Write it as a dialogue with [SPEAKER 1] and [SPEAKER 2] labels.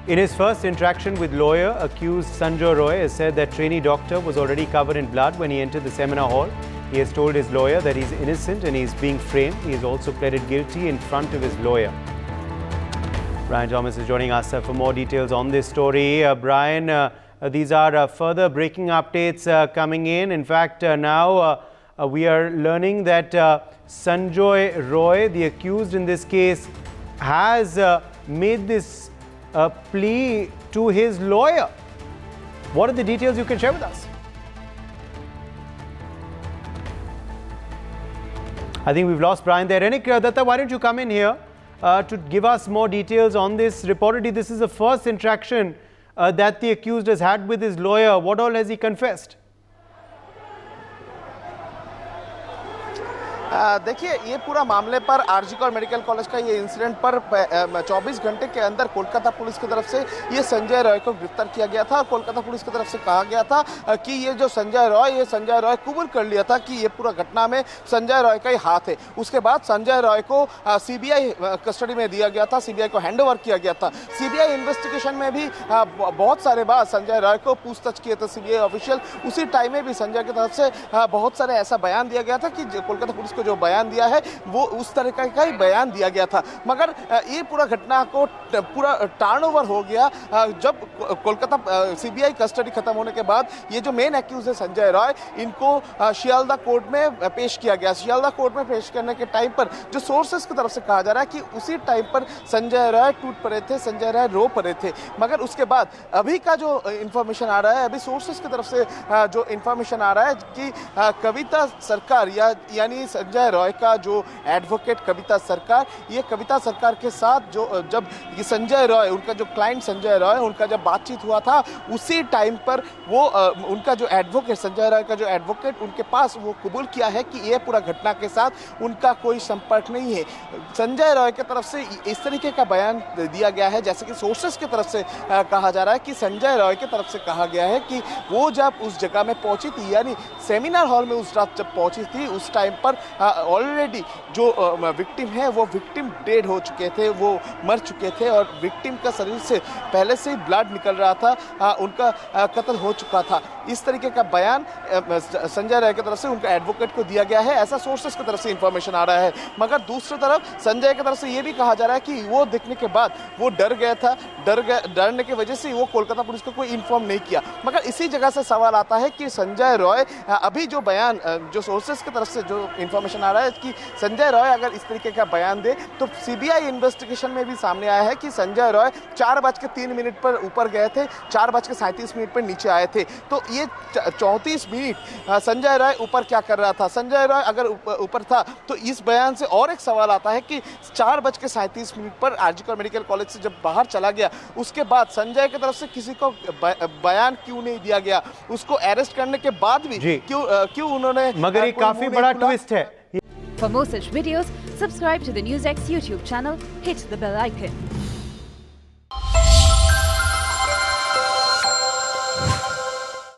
[SPEAKER 1] In his first interaction with lawyer, accused Sanjay Roy has said that trainee doctor was already covered in blood when he entered the seminar hall. He has told his lawyer that he's innocent and he's being framed. He has also pleaded guilty in front of his lawyer. Brian Thomas is joining us for more details on this story. Brian, these are further breaking updates coming in. In fact, now we are learning that Sanjay Roy, the accused in this case, has made this plea to his lawyer. What are the details you can share with us? I think we've lost Brian there. Renik Datta, why don't you come in here to give us more details on this? Reportedly, this is the first interaction that the accused has had with his lawyer. What all has he confessed?
[SPEAKER 2] देखिए, ये पूरा मामले पर RG Kaur medical college का ये incident पर 24 घंटे के अंदर कोलकाता पुलिस की तरफ से ये संजय रॉय को गिरफ्तार किया गया था और कोलकाता पुलिस की तरफ से कहा गया था कि ये जो संजय रॉय कबूल कर लिया था कि ये पूरा घटना में संजय रॉय का ही हाथ है। उसके बाद संजय रॉय को सीबीआई कस्टडी में दिया गया था, सीबीआई को हैंडओवर किया गया था। सीबीआई इन्वेस्टिगेशन में भी बहुत सारे बार संजय रॉय को पूछताछ किए थे सीबीआई ऑफिशियल। उसी टाइम में भी संजय की तरफ से बहुत सारे ऐसा बयान दिया गया था कि कोलकाता पुलिस को जो बयान दिया है वो उस तरह का ही बयान दिया गया था। मगर ये पूरा घटना को पूरा टर्नओवर हो गया जब कोलकाता सीबीआई कस्टडी खत्म होने के बाद ये जो मेन एक्यूज है संजय रॉय, इनको शियालदा कोर्ट में पेश किया गया। शियालदा कोर्ट में पेश करने के टाइम पर जो सोर्सेस की तरफ से कहा जा रहा है कि उसी टाइम पर संजय रॉय टूट पड़े थे, संजय रॉय रो पड़े थे। मगर उसके बाद अभी का जो इंफॉर्मेशन आ रहा है, अभी सोर्सेस की तरफ से जो इंफॉर्मेशन आ रहा है कि कविता सरकार यानी संजय रॉय का जो एडवोकेट कविता सरकार, ये कविता सरकार के साथ जब ये संजय रॉय, उनका जो क्लाइंट संजय रॉय, उनका जब बातचीत हुआ था उसी टाइम पर वो उनका जो एडवोकेट संजय रॉय का जो एडवोकेट उनके पास वो कबूल किया है कि ये पूरा घटना के साथ उनका कोई संपर्क नहीं है। संजय रॉय की तरफ से इस तरीके का बयान दिया गया है, जैसे कि सोर्सेस की तरफ से कहा जा रहा है कि संजय रॉय की तरफ से कहा गया है कि वो जब उस जगह में पहुंची थी, यानी सेमिनार हॉल में उस रात जब पहुंची थी, उस टाइम पर ऑलरेडी जो विक्टिम है वो विक्टिम डेड हो चुके थे, वो मर चुके थे और विक्टिम का शरीर से पहले से ही ब्लड निकल रहा था, उनका कत्ल हो चुका था। इस तरीके का बयान संजय रॉय की तरफ से उनका एडवोकेट को दिया गया है, ऐसा सोर्सेस की तरफ से इंफॉर्मेशन आ रहा है। मगर दूसरी तरफ संजय की तरफ से ये भी कहा जा रहा है कि वो देखने के बाद वो डर गया था, डरने की वजह से वो कोलकाता पुलिस को कोई इन्फॉर्म नहीं किया। मगर इसी जगह से सवाल आता है कि संजय रॉय अभी जो बयान जो सोर्सेस की तरफ से जो इंफॉर्मेशन आ रहा है कि संजय रॉय अगर इस तरीके का बयान दे तो सीबीआई इन्वेस्टिगेशन में भी सामने आया है कि संजय रॉय 4:03 पर ऊपर गए थे, 4:37 पर नीचे आए थे। तो ये 34 मिनट संजय रॉय ऊपर क्या कर रहा था? संजय रॉय अगर ऊपर था तो इस बयान से और एक सवाल आता है कि 4:37 पर आरजी कौर मेडिकल कॉलेज से जब बाहर चला गया, उसके बाद संजय की तरफ से किसी को बयान क्यों नहीं दिया गया? उसको अरेस्ट करने के बाद भी क्यों उन्होंने?
[SPEAKER 1] मगर ये काफी बड़ा ट्विस्ट है।
[SPEAKER 3] For more such videos, subscribe to the NewsX YouTube channel, hit the bell icon.